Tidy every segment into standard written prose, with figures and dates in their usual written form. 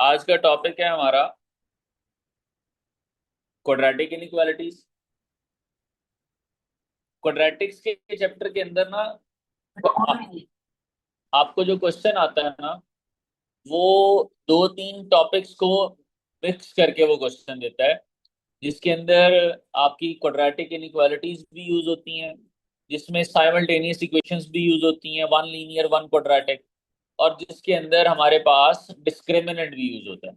आज का टॉपिक है हमारा क्वाड्रेटिक इनइक्वालिटीज। क्वाड्रेटिक्स के चैप्टर के अंदर ना आपको जो क्वेश्चन आता है ना, वो दो तीन टॉपिक्स को मिक्स करके वो क्वेश्चन देता है, जिसके अंदर आपकी क्वाड्रेटिक इनइक्वालिटीज भी यूज होती हैं, जिसमें साइमल्टेनियस इक्वेशंस भी यूज होती हैं, वन लीनियर वन क्वाड्रेटिक, और जिसके अंदर हमारे पास डिस्क्रिमिनेंट भी यूज होता है।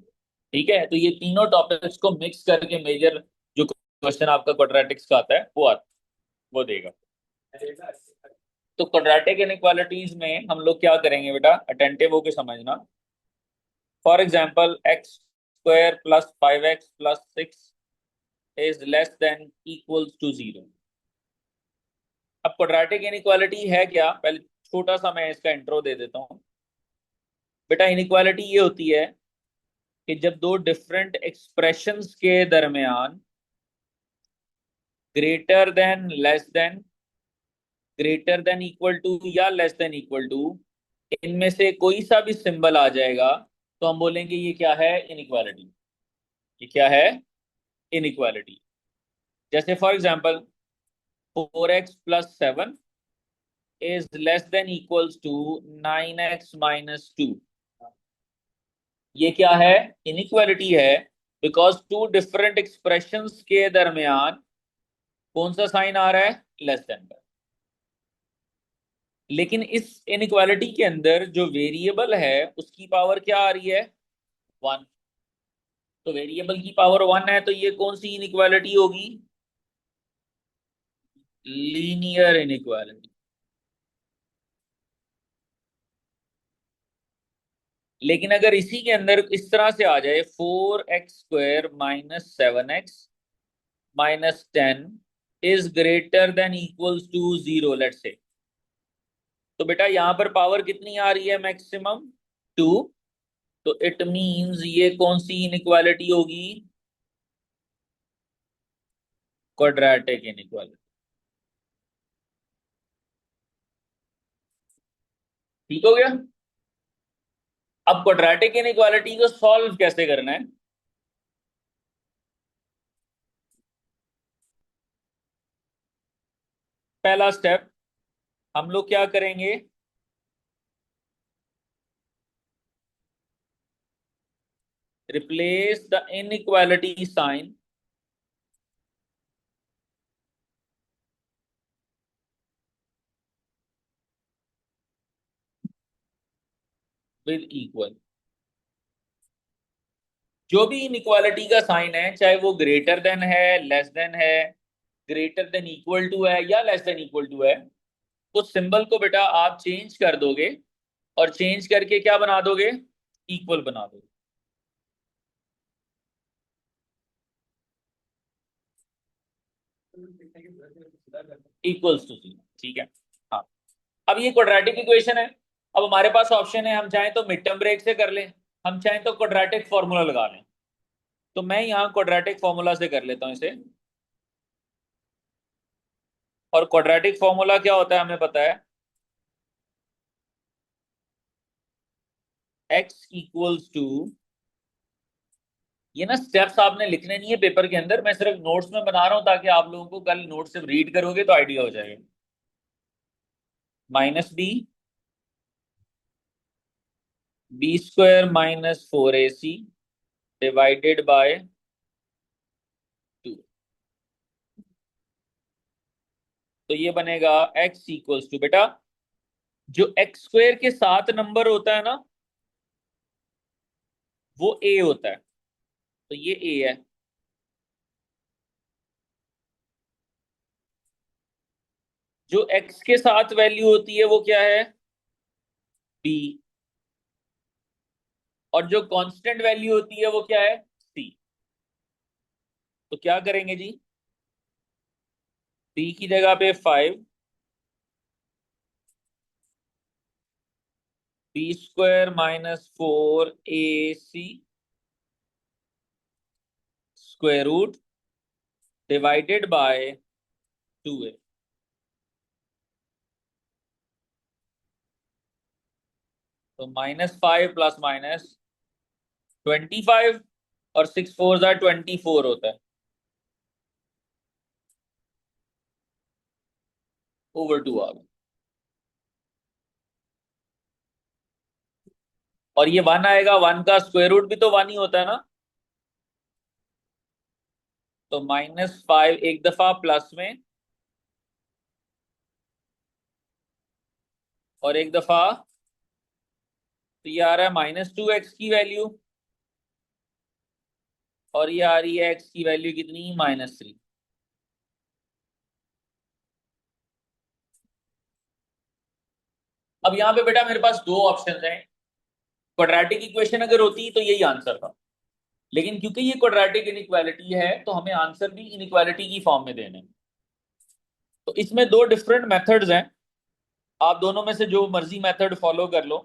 ठीक है, तो ये तीनों टॉपिक्स को मिक्स करके मेजर जो क्वेश्चन आपका क्वाड्रेटिक्स का आता है वो देगा। तो क्वाड्रेटिक इनइक्वालिटीज में हम लोग क्या करेंगे बेटा, अटेंटिव होके समझना। For example X square plus 5x plus 6 is less than equals to 0। अब क्वाड्रेटिक इनइक्वालिटी है क्या, पहले छोटा सा मैं इसका इंट्रो दे देता हूँ। बेटा इनइक्वालिटी ये होती है कि जब दो डिफरेंट एक्सप्रेशंस के दरमियान greater than less than greater than equal to या लेस देन इक्वल टू इनमें से कोई सा भी सिंबल आ जाएगा, तो हम बोलेंगे ये क्या है, इनइक्वालिटी। ये क्या है, इनइक्वालिटी। जैसे for example 4x+7 is less than equals to 9x-2। ये क्या है, इनइक्वालिटी है, बिकॉज टू डिफरेंट एक्सप्रेशंस के दरमियान कौन सा साइन आ रहा है, लेस देन का। लेकिन इस इनइक्वालिटी के अंदर जो वेरिएबल है उसकी पावर क्या आ रही है, 1। तो वेरिएबल की पावर 1 है, तो ये कौन सी इनइक्वालिटी होगी, लीनियर इनइक्वालिटी। लेकिन अगर इसी के अंदर इस तरह से आ जाए 4x² - 7x - 10 is greater than equals to 0, let say, तो बेटा यहां पर पावर कितनी आ रही है, मैक्सिमम 2। तो इट मींस ये कौन सी इनइक्वालिटी होगी, क्वाड्रेटिक इनइक्वालिटी। ठीक हो गया। अब क्वाड्रेटिक इनइक्वालिटी को सॉल्व कैसे करना है, पहला स्टेप हम लोग क्या करेंगे, replace the inequality sign with equal. जो भी इनइक्वालिटी का साइन है, चाहे वो ग्रेटर देन है, लेस देन है, ग्रेटर देन इक्वल टू है, या लेस देन इक्वल टू है, उस सिंबल को बेटा आप चेंज कर दोगे, और चेंज करके क्या बना दोगे, इक्वल बना दोगे। इक्वल्स टू 0, ठीक है। हाँ, अब ये क्वाड्रेटिक इक्वेशन है। अब हमारे पास ऑप्शन है, हम चाहें तो मिड टर्म ब्रेक से कर लें, हम चाहें तो क्वाड्रेटिक फॉर्मूला लगा लें। तो मैं यहाँ क्वाड्रेटिक फॉर्मूला से कर लेता हूँ इसे। और क्वाड्रेटिक फॉर्मूला क्या होता है हमें पता है, x इक्वल्स टू, ये ना स्टेप्स आपने लिखने नहीं है पेपर के अंदर, मैं सिर्फ नोट्स में बना रहा हूं ताकि आप लोगों को कल नोट से रीड करोगे तो आइडिया हो जाएगा। -b, b² - 4ac divided by 2। तो ये बनेगा x इक्वल्स टू, बेटा जो x² के साथ नंबर होता है ना, वो a होता है, तो ये a है। जो x के साथ वैल्यू होती है वो क्या है, b। और जो कांस्टेंट वैल्यू होती है वो क्या है, c। तो क्या करेंगे जी, b की जगह पे 5, b² - 4ac square root divided by 2a। तो -5 प्लस माइनस 25 और 6 4 24 होता है, ओवर 2 आ गया। और ये 1 आएगा, 1 का स्क्वायर रूट भी तो 1 ही होता है ना, तो -5 एक दफा प्लस में और एक दफा, तो ये आ रहा है -2x की वैल्यू, और ये आ रही है x की वैल्यू कितनी, -3। अब यहाँ पे बेटा मेरे पास दो ऑप्शन हैं। क्वाड्रेटिक इक्वेशन अगर होती तो यही आंसर था, लेकिन क्योंकि ये क्वाड्रेटिक इनइक्वालिटी है तो हमें आंसर भी इनइक्वालिटी की फॉर्म में देने हैं। तो इसमें दो डिफरेंट मेथड्स हैं, आप दोनों में से जो मर्जी मेथड फॉलो कर लो।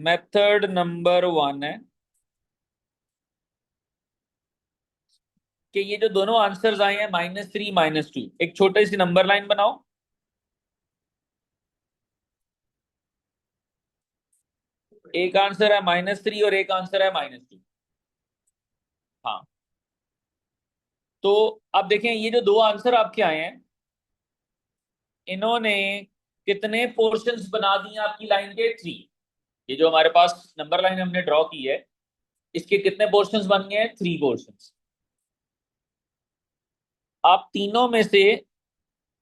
मेथड नंबर 1 है कि ये जो दोनों आंसर्स आए हैं -3 -2, एक छोटी सी नंबर लाइन बनाओ। एक आंसर है -3 और एक आंसर है -2। हाँ, तो अब देखें ये जो दो आंसर आपके आए हैं, इन्होंने कितने पोर्शंस बना दिए आपकी लाइन के, 3। ये जो हमारे पास नंबर लाइन हमने ड्रॉ की है, इसके कितने पोर्शंस बन गए हैं, 3 पोर्शंस। आप तीनों में से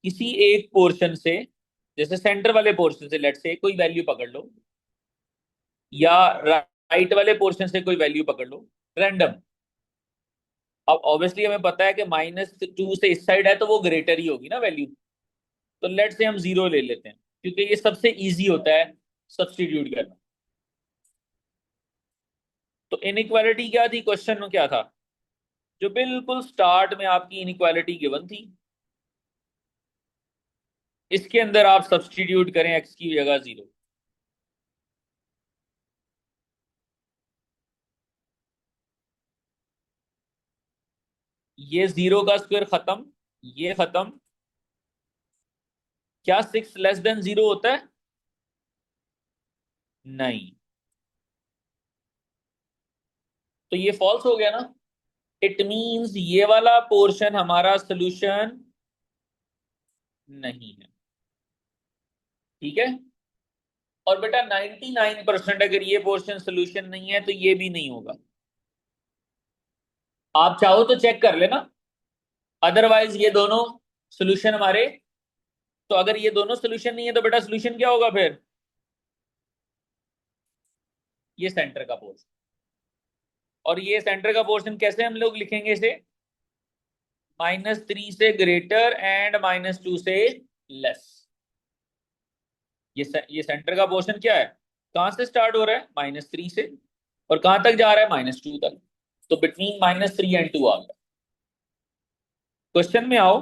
किसी एक पोर्शन से, जैसे सेंटर वाले पोर्शन से लेट से कोई वैल्यू पकड़ लो, या राइट वाले पोर्शन से कोई वैल्यू पकड़ लो, रैंडम। अब ऑब्वियसली हमें पता है कि -2 से इस साइड है तो वो ग्रेटर ही होगी ना वैल्यू, तो लेट से हम 0 ले लेते हैं, क्योंकि ये सबसे इजी होता है सब्सटीट्यूट करना। तो इनइक्वालिटी क्या थी, क्वेश्चन में क्या था, जो बिल्कुल स्टार्ट में आपकी इनइक्वालिटी गिवन थी, इसके अंदर आप सब्सटीट्यूट करें x की जगह 0। ये 0 का स्क्वायर खत्म, ये खत्म। क्या 6 लेस देन 0 होता है, नहीं, तो ये फॉल्स हो गया ना। इट मींस ये वाला पोर्शन हमारा सोल्यूशन नहीं है, ठीक है। और बेटा 99% अगर ये पोर्शन सोल्यूशन नहीं है तो ये भी नहीं होगा। आप चाहो तो चेक कर लेना, अदरवाइज ये दोनों सोल्यूशन हमारे, तो अगर ये दोनों सोल्यूशन नहीं है तो बेटा सोल्यूशन क्या होगा फिर, ये सेंटर का पोर्शन। और ये सेंटर का पोर्शन कैसे हम लोग लिखेंगे इसे, -3 से ग्रेटर एंड -2 से लेस। ये सेंटर का पोर्शन क्या है, कहां से स्टार्ट हो रहा है, -3 से, और कहां तक जा रहा है, -2 तक। तो बिटवीन -3 एंड 2 आ गया। क्वेश्चन में आओ,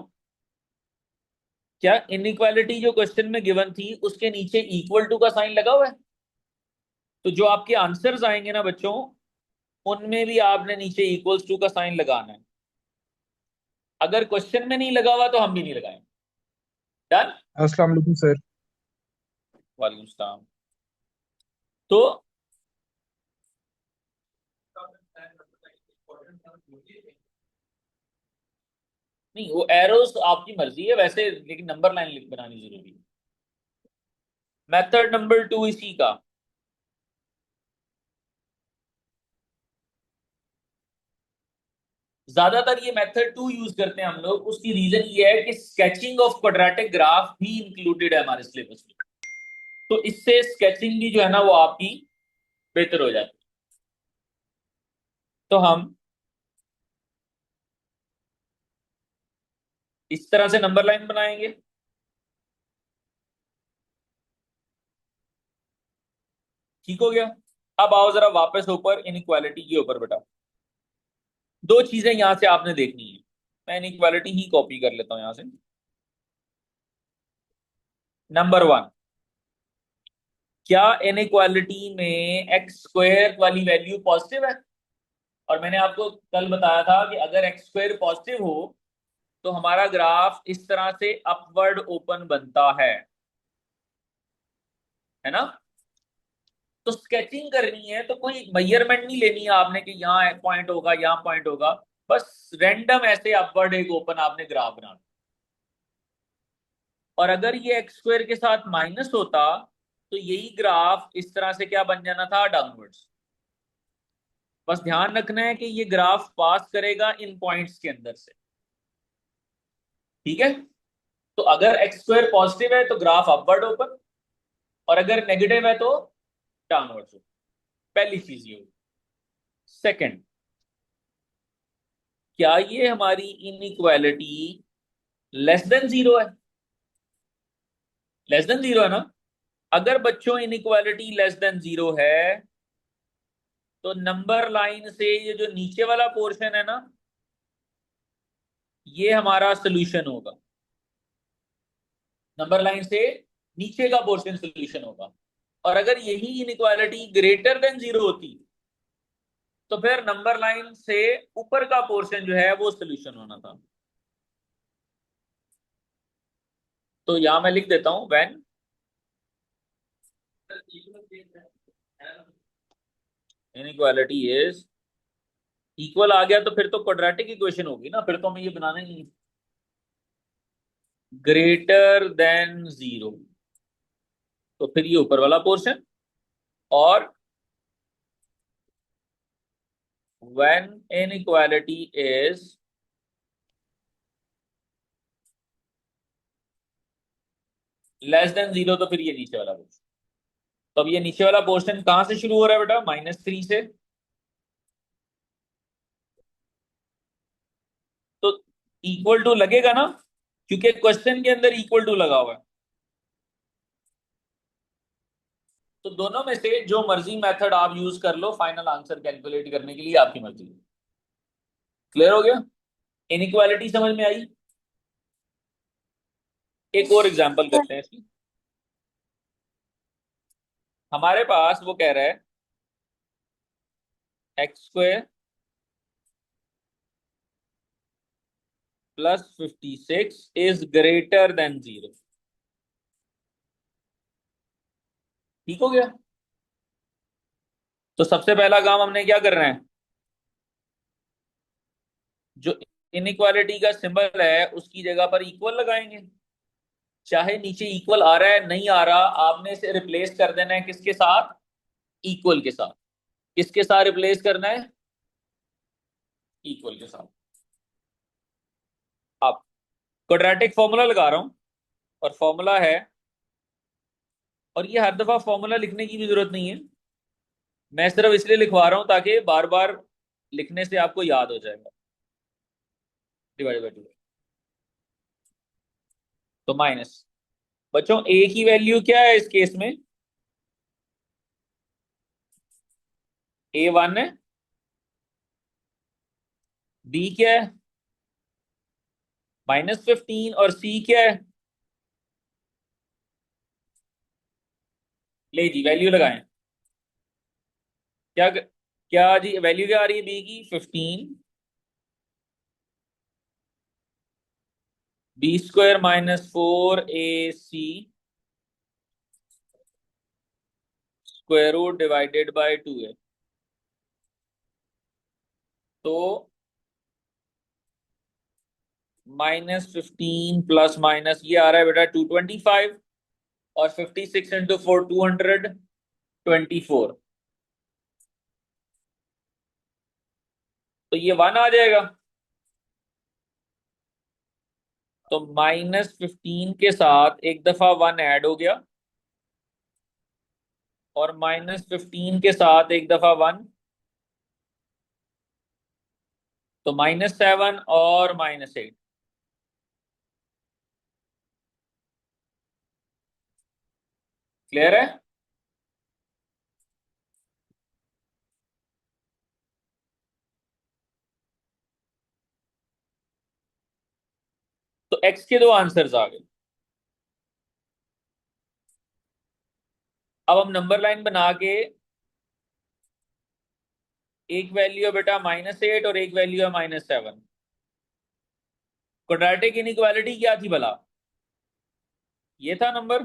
क्या इनइक्वालिटी जो क्वेश्चन में गिवन थी उसके नीचे इक्वल टू का साइन लगा हुआ है, तो जो आपके आंसर्स आएंगे ना बच्चों, उनमें भी आपने नीचे इक्वल्स टू का साइन लगाना है। अगर क्वेश्चन में नहीं लगा हुआ तो हम भी नहीं लगाएंगे। डन। अस्सलाम वालेकुम सर। वालेकुम सलाम। तो नहीं, वो एरोस आपकी मर्जी है वैसे, लेकिन नंबर लाइन लिख बनानी जरूरी है। मेथड नंबर 2 इसी का, ज्यादातर ये मेथड 2 यूज करते हैं हम लोग, उसकी रीजन ये है कि स्केचिंग ऑफ क्वाड्रेटिक ग्राफ भी इंक्लूडेड है हमारे सिलेबस में, तो इससे स्केचिंग भी जो है ना वो आपकी बेहतर हो जाती है। तो हम इस तरह से नंबर लाइन बनाएंगे, ठीक हो गया। अब आओ जरा वापस ऊपर इनइक्वालिटी के ऊपर बेटा, दो चीजें यहां से आपने देखनी है। मैं इनइक्वालिटी ही कॉपी कर लेता हूं यहां से। नंबर 1, क्या इनइक्वालिटी में एक्स स्क्वायर वाली वैल्यू पॉजिटिव है, और मैंने आपको कल बताया था कि अगर एक्स स्क्वायर पॉजिटिव हो तो हमारा ग्राफ इस तरह से अपवर्ड ओपन बनता है ना। तो स्केचिंग करनी है तो कोई मेजरमेंट नहीं लेनी है आपने कि यहाँ एक पॉइंट होगा, यहाँ पॉइंट होगा। बस रैंडम ऐसे अपवर्ड एक ओपन आपने ग्राफ बनाना। और अगर ये एक्स स्क्वायर के साथ माइनस होता तो यही ग्राफ इस तरह से क्या बन जाना था, डाउनवर्ड्स। बस ध्यान रखना है कि ये ग्राफ पास करेगा इन पॉइंट्स के अंदर से। ठीक है। तो अगर एक्स स्क्वायर पॉजिटिव है तो ग्राफ अपवर्ड ओपन, और अगर नेगेटिव है तो डाउनवर्ड्स ओपन। पहली चीज ये होगी। सेकंड, क्या ये हमारी इनइक्वालिटी लेस देन जीरो है? लेस देन जीरो है ना। अगर बच्चों इनइक्वालिटी लेस देन जीरो है तो नंबर लाइन से ये जो नीचे वाला पोर्शन है ना, ये हमारा सोल्यूशन होगा। नंबर लाइन से नीचे का पोर्शन सोल्यूशन होगा। और अगर यही इनइक्वालिटी ग्रेटर देन जीरो होती तो फिर नंबर लाइन से ऊपर का पोर्शन जो है वो सोल्यूशन होना था। तो यहां मैं लिख देता हूं, व्हेन इनइक्वालिटी इज इक्वल आ गया तो फिर तो क्वाड्रेटिक इक्वेशन होगी ना, फिर तो हमें ये बनाना ही नहीं। ग्रेटर देन जीरो, तो फिर ये ऊपर वाला पोर्शन। और when inequality is less than zero, तो फिर ये नीचे वाला पोर्शन। तो अब ये नीचे वाला पोर्शन कहां से शुरू हो रहा है बेटा, -3 से। तो इक्वल टू लगेगा ना, क्योंकि क्वेश्चन के अंदर इक्वल टू लगा हुआ है। तो दोनों में से जो मर्जी मेथड आप यूज कर लो फाइनल आंसर कैलकुलेट करने के लिए, आपकी मर्जी। क्लियर हो गया? इनइक्वालिटी समझ में आई? एक और एग्जांपल करते हैं इसकी। हमारे पास वो कह रहा है x square +56 is greater than zero. ठीक हो गया। तो सबसे पहला काम हमने क्या करना है, जो इनइक्वालिटी का सिंबल है उसकी जगह पर इक्वल लगाएंगे। चाहे नीचे इक्वल आ रहा है नहीं आ रहा, आपने इसे रिप्लेस कर देना है किसके साथ, इक्वल के साथ। किसके साथ रिप्लेस करना है, इक्वल के साथ। अब क्वाड्रेटिक फॉर्मूला लगा रहा हूं, और फॉर्मूला है, और ये हर दफा फॉर्मूला लिखने की भी जरूरत नहीं है, मैं सिर्फ इसलिए लिखवा रहा हूं ताकि बार बार लिखने से आपको याद हो जाएगा। डिवाइड बाई टू, तो माइनस। बच्चों ए की वैल्यू क्या है इस केस में, A1 है। बी क्या है, -15। और सी क्या है, ले जी वैल्यू लगाएं। क्या क्या जी वैल्यू क्या आ रही है बी की, 15। B² -4AC square root divided by 2 है। तो -15 प्लस माइनस ये आ रहा है बेटा 225, और 56 इंटू 4 224, तो ये 1 आ जाएगा। तो -15 के साथ एक दफा 1 ऐड हो गया, और -15 के साथ एक दफा 1, तो -7 और -8। क्लियर है? तो x के दो आंसर्स आ गए। अब हम नंबर लाइन बना के, एक वैल्यू है बेटा -8 और एक वैल्यू है -7। क्वाड्रेटिक इनइक्वालिटी क्या थी भला, ये था नंबर।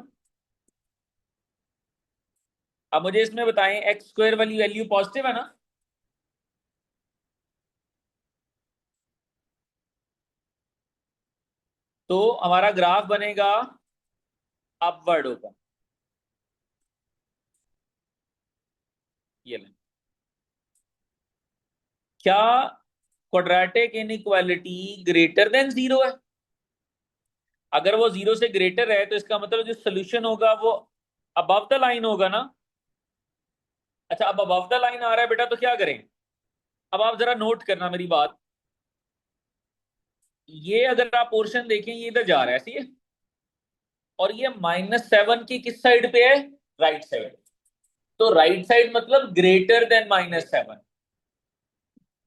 अब मुझे इसमें बताएं एक्स स्क्वायर वाली वैल्यू पॉजिटिव है ना? तो हमारा ग्राफ बनेगा अपवर्ड होगा। ये लें। क्या quadratic inequality greater than zero है? अगर वो जीरो से ग्रेटर है तो इसका मतलब जो सोल्यूशन होगा वो अबव द लाइन होगा ना। अच्छा, अब अबव द लाइन आ रहा है बेटा, तो क्या करें? अब आप जरा नोट करना मेरी बात। ये अगर आप पोर्शन देखें, ये इधर जा रहा है, सही है। और ये -7 की किस साइड पे है? Right side. तो राइट साइड मतलब ग्रेटर देन -7।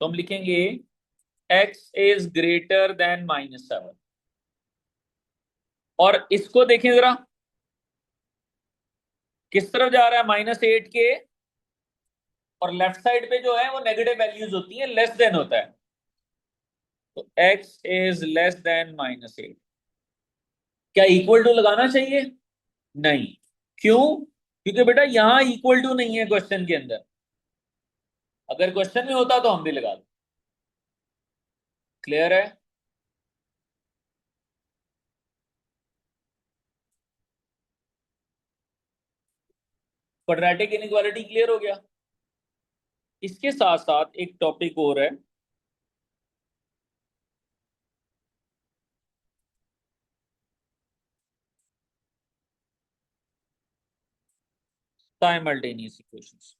तो हम लिखेंगे x इज ग्रेटर देन -7। और इसको देखें जरा, किस तरफ जा रहा है? -8 के। और लेफ्ट साइड पे जो है वो नेगेटिव वैल्यूज होती है, लेस देन होता है। तो x इज लेस देन -8। क्या इक्वल टू लगाना चाहिए? नहीं। क्यों? क्योंकि बेटा यहां इक्वल टू नहीं है क्वेश्चन के अंदर। अगर क्वेश्चन में होता तो हम भी लगा दें। क्लियर है? क्वाड्रेटिक इनइक्वालिटी क्लियर हो गया। इसके साथ साथ एक टॉपिक और है। Simultaneous equations.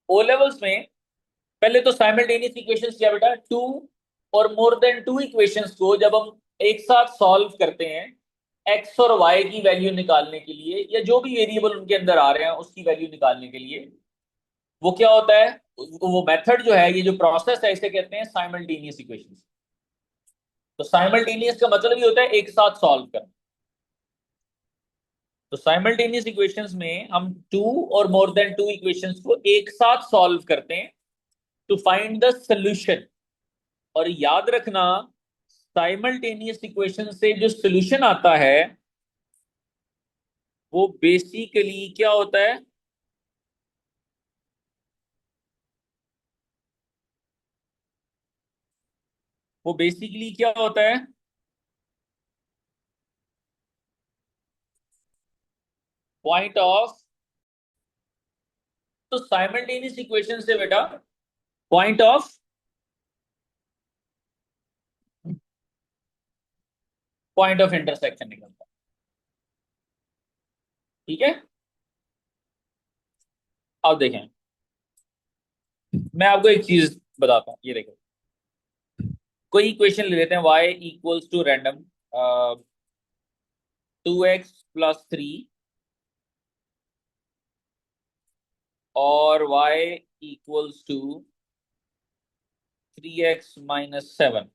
ओ लेवल्स में पहले तो साइमल्टेनियस इक्वेशंस क्या बेटा? टू और मोर देन टू इक्वेशंस को जब हम एक साथ सॉल्व करते हैं एक्स और वाई की वैल्यू निकालने के लिए, या जो भी वेरिएबल उनके अंदर आ रहे हैं उसकी वैल्यू निकालने के लिए, वो क्या होता है? वो मेथड जो है, ये जो प्रोसेस है, इसे कहते हैं साइमल्टेनियस इक्वेशंस। तो साइमल्टेनियस का मतलब ये होता है एक साथ सॉल्व करना। तो साइमल्टेनियस इक्वेशंस में हम टू और मोर देन टू इक्वेशंस को एक साथ सॉल्व करते हैं टू फाइंड द सोल्यूशन। और याद रखना, साइमल्टेनियस इक्वेशन से जो सोल्यूशन आता है वो बेसिकली क्या होता है? वो बेसिकली क्या होता है? Point of. तो साइमल्टेनियस इक्वेशन से बेटा point of, point of intersection निकलता है। ठीक है। अब देखें, मैं आपको एक चीज बताता हूं, ये देखो। कोई इक्वेशन ले लेते हैं, y equals to random 2x+3 और y इक्वल्स टू 3x-7।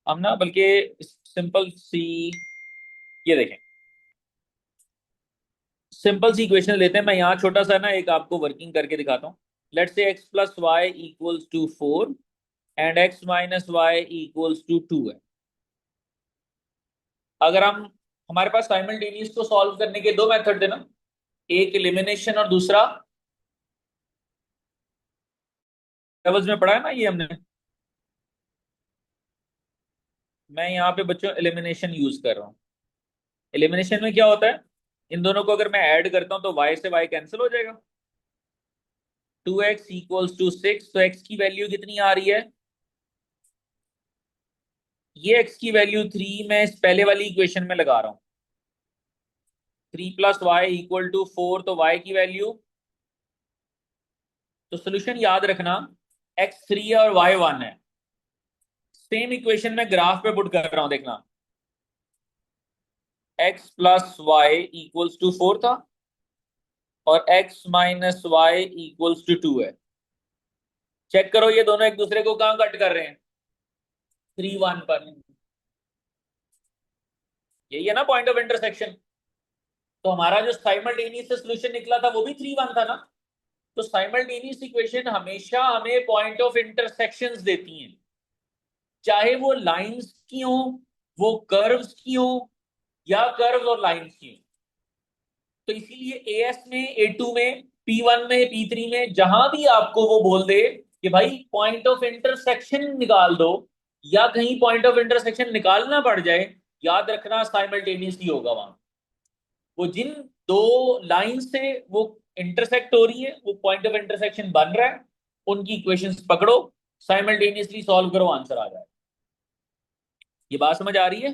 हम ना बल्कि सिंपल सी, ये देखें, सिंपल सी इक्वेशन लेते हैं। मैं यहाँ छोटा सा ना एक आपको वर्किंग करके दिखाता हूँ। Let's say x+y equals to 4 and x-y equals to 2 है। अगर हम, हमारे पास साइमल्टेनियस को सॉल्व करने के दो मेथड थे ना, एक एलिमिनेशन और दूसरा, लेवल्स में पढ़ा है ना ये हमने। मैं यहाँ पे बच्चों एलिमिनेशन यूज कर रहा हूँ। एलिमिनेशन में क्या होता है? इन दोनों को अगर मैं ऐड करता हूँ तो y से y कैंसिल हो जाएगा। 2x इक्वल्स टू 6, तो x की वैल्यू कितनी आ रही है? ये x की वैल्यू 3 मैं इस पहले वाली इक्वेशन में लगा रहा हूँ। 3+y=4, तो y की वैल्यू, तो सोल्यूशन याद रखना, x 3 है और y 1 है। सेम इक्वेशन में ग्राफ पे पुट कर रहा हूं, देखना। x+y=4 था और x-y=2 है। चेक करो ये दोनों एक दूसरे को कहां कट कर रहे हैं? 3 1 पर। यही है ना पॉइंट ऑफ इंटरसेक्शन। तो हमारा जो साइमल्टेनियस सोल्यूशन निकला था वो भी 3 1 था ना। तो साइमल्टेनियस इक्वेशन हमेशा हमें पॉइंट ऑफ इंटरसेक्शंस देती हैं। चाहे वो लाइंस की हो, वो कर्व्स की हो, या कर्व्स और लाइंस की हो। तो इसीलिए एएस में, ए2 में, P1 में, P3 में जहां भी आपको वो बोल दे कि भाई पॉइंट ऑफ इंटरसेक्शन निकाल दो, या कहीं पॉइंट ऑफ इंटरसेक्शन निकालना पड़ जाए, याद रखना साइमल्टेनियसली होगा वहां। वो जिन दो लाइन से वो इंटरसेक्ट हो रही है, वो पॉइंट ऑफ इंटरसेक्शन बन रहा है, उनकी इक्वेशंस पकड़ो, साइमल्टेनियसली सॉल्व करो, आंसर आ जाए। ये बात समझ आ रही है?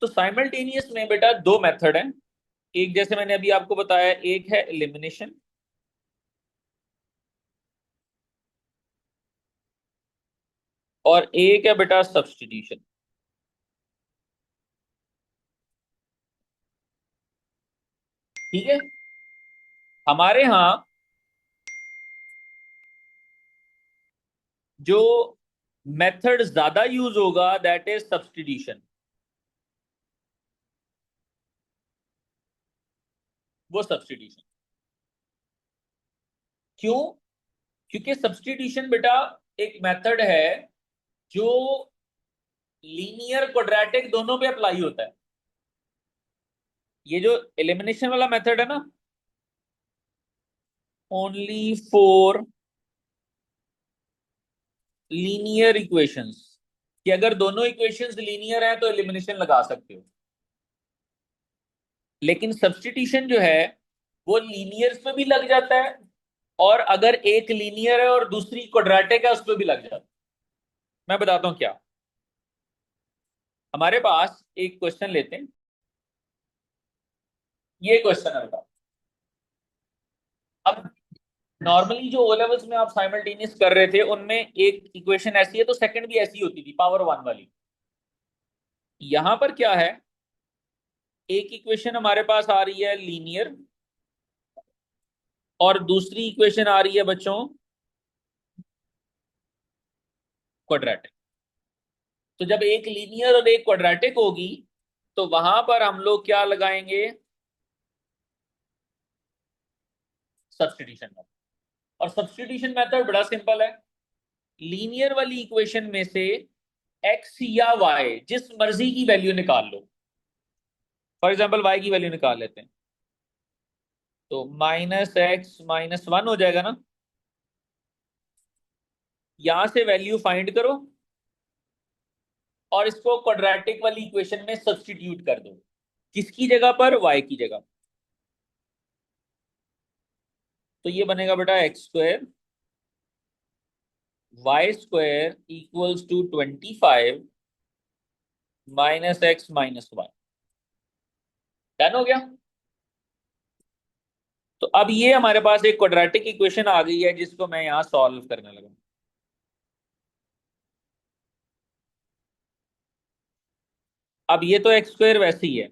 तो साइमल्टेनियस में बेटा दो मेथड हैं। एक जैसे मैंने अभी आपको बताया, एक है एलिमिनेशन, और एक है बेटा सब्स्टिट्यूशन। ठीक है। हमारे यहाँ जो मेथड ज्यादा यूज होगा दैट इज सब्स्टिट्यूशन। वो सब्स्टिट्यूशन क्यों? क्योंकि सब्स्टिट्यूशन बेटा एक मेथड है जो लीनियर क्वाड्रेटिक दोनों पे अप्लाई होता है। ये जो एलिमिनेशन वाला मेथड है ना, ओनली फॉर लीनियर इक्वेशंस, कि अगर दोनों इक्वेशंस लीनियर हैं तो एलिमिनेशन लगा सकते हो। लेकिन सब्स्टिट्यूशन जो है वो लीनियर्स पे भी लग जाता है, और अगर एक लीनियर है और दूसरी क्वाड्रेटिक है उस पर भी लग जाता है। मैं बताता हूं क्या। हमारे पास एक क्वेश्चन लेते हैं। ये क्वेश्चन है बेटा। अब नॉर्मली जो ओ लेवल्स में आप साइमल्टेनियस कर रहे थे उनमें एक इक्वेशन ऐसी है तो सेकंड भी ऐसी होती थी, पावर वन वाली। यहां पर क्या है, एक इक्वेशन हमारे पास आ रही है लीनियर, और दूसरी इक्वेशन आ रही है बच्चों क्वाड्रेटिक। तो जब एक लीनियर और एक क्वाड्रेटिक होगी तो वहां पर हम लोग क्या लगाएंगे? Substitution method. और सब्स्टिट्यूशन मेथड बड़ा सिंपल है। लीनियर वाली इक्वेशन में से एक्स या वाई जिस मर्जी की वैल्यू निकाल लो। फॉर एग्जाम्पल वाई की वैल्यू निकाल लेते हैं, तो -x - 1 हो जाएगा ना। यहां से वैल्यू फाइंड करो और इसको क्वाड्रेटिक वाली इक्वेशन में सब्स्टिट्यूट कर दो। किसकी जगह पर? y की जगह। तो ये बनेगा बेटा x² y² equals to 25 -x - 1। Done हो गया। तो अब ये हमारे पास एक क्वाड्रेटिक इक्वेशन आ गई है जिसको मैं यहां सॉल्व करने लगा। अब ये तो x² वैसे ही है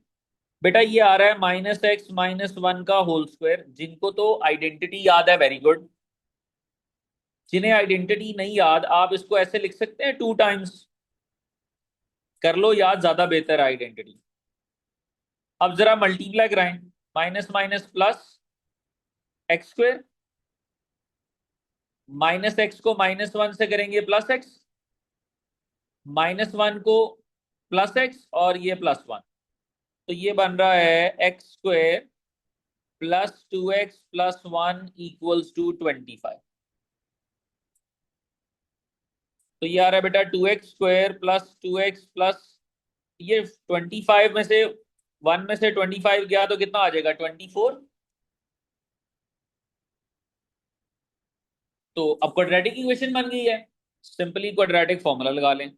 बेटा। ये आ रहा है -x - 1 का होल स्क्वायर। जिनको तो आइडेंटिटी याद है, वेरी गुड। जिन्हें आइडेंटिटी नहीं याद, आप इसको ऐसे लिख सकते हैं, 2 टाइम्स कर लो याद, ज्यादा बेहतर आइडेंटिटी। अब जरा मल्टीप्लाई कराएं, minus minus plus x², -x को -1 से करेंगे +x, -1 को +x, और ये +1। तो ये बन रहा है x² +2x +1 इक्वल्स टू 25। तो ये आ रहा है बेटा 2x² +2x प्लस, ये 25 में से 1 में से 25 गया तो कितना आ जाएगा? 24। तो अब क्वाड्रेटिक इक्वेशन बन गई है। सिंपली क्वाड्रेटिक फॉर्मूला लगा लें।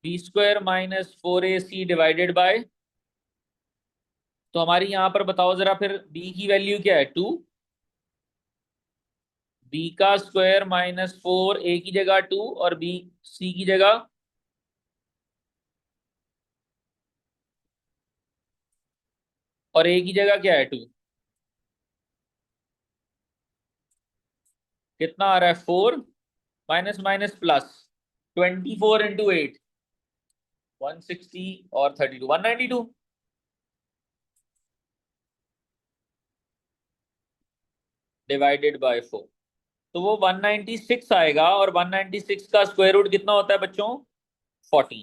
b² -4ac डिवाइडेड बाय, तो हमारी यहां पर बताओ जरा फिर b की वैल्यू क्या है? 2। b का स्क्वायर -4, a की जगह 2 और b c की जगह, और a की जगह क्या है? 2। कितना आ रहा है? 4 माइनस माइनस प्लस, 24 × 8, 160, और 32, 192। डिवाइडेड बाय 4, तो वो 196 आएगा। और 196 का स्क्वायर रूट कितना होता है बच्चों? 14।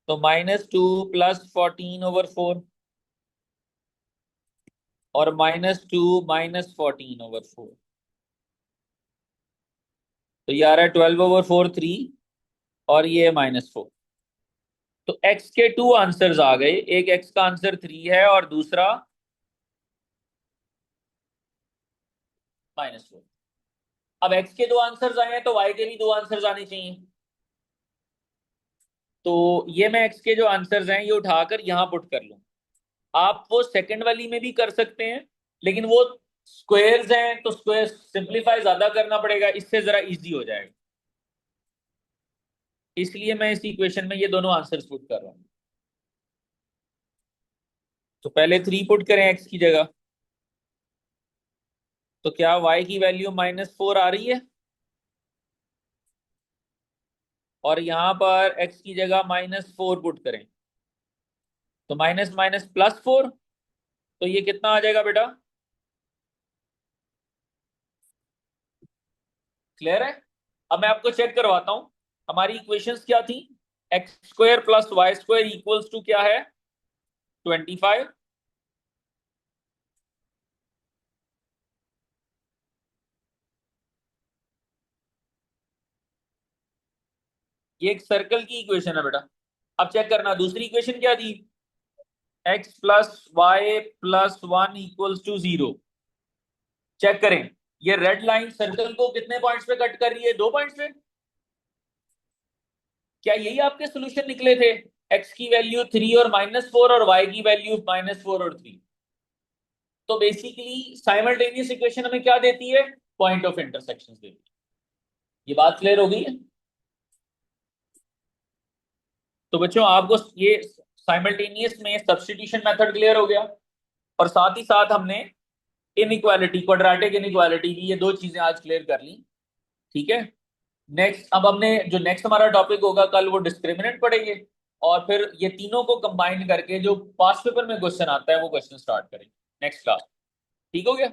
तो -2 + 14/4, और -2 - 14/4, तो ये आ रहा है 12/4 3, और ये -4। तो x के 2 आंसर्स आ गए। एक x का आंसर 3 है और दूसरा -4। अब x के 2 आंसर्स आए हैं तो y के भी 2 आंसर्स आने चाहिए। तो ये मैं x के जो आंसर्स हैं ये उठाकर यहां पुट कर लूं। आप वो सेकंड वाली में भी कर सकते हैं, लेकिन वो स्क्वायर्स हैं तो स्क्वायर सिंपलीफाई ज्यादा करना पड़ेगा, इससे जरा इजी हो जाएगा। इसलिए मैं इस इक्वेशन में ये दोनों आंसर्स पुट कर रहा हूं। तो पहले 3 पुट करें x की जगह। तो क्या y की वैल्यू -4 आ रही है? और यहां पर x की जगह -4 पुट करें, तो माइनस माइनस +4, तो ये कितना आ जाएगा बेटा? क्लियर है? अब मैं आपको चेक करवाता हूं। हमारी इक्वेशंस क्या थी? x² + y² इक्वल्स टू क्या है? 25। ये एक सर्कल की इक्वेशन है बेटा। अब चेक करना दूसरी इक्वेशन क्या थी? x + y + 1 equals to 0। Check करें, ये रेड लाइन सर्कल को कितने पॉइंट्स पे कट कर रही है? 2 पॉइंट्स पे। क्या यही आपके सोल्यूशन निकले थे? x की वैल्यू 3 और -4, और y की वैल्यू -4 और 3। तो बेसिकली साइमल्टेनियस इक्वेशन हमें क्या देती है? पॉइंट ऑफ इंटरसेक्शन देती है। ये बात क्लियर हो गई है? तो बच्चों आपको ये साइमल्टेनियस में सब्स्टिट्यूशन मेथड क्लियर हो गया, और साथ ही साथ हमने इनइक्वालिटी, क्वाड्रेटिक इनइक्वालिटी की ये दो चीजें आज क्लियर कर ली। ठीक है। नेक्स्ट, अब हमने जो नेक्स्ट हमारा टॉपिक होगा कल, वो डिस्क्रिमिनेंट पढ़ेंगे, और फिर ये तीनों को कंबाइन करके जो पास्ट पेपर में क्वेश्चन आता है वो क्वेश्चन स्टार्ट करेंगे नेक्स्ट क्लास। ठीक हो गया?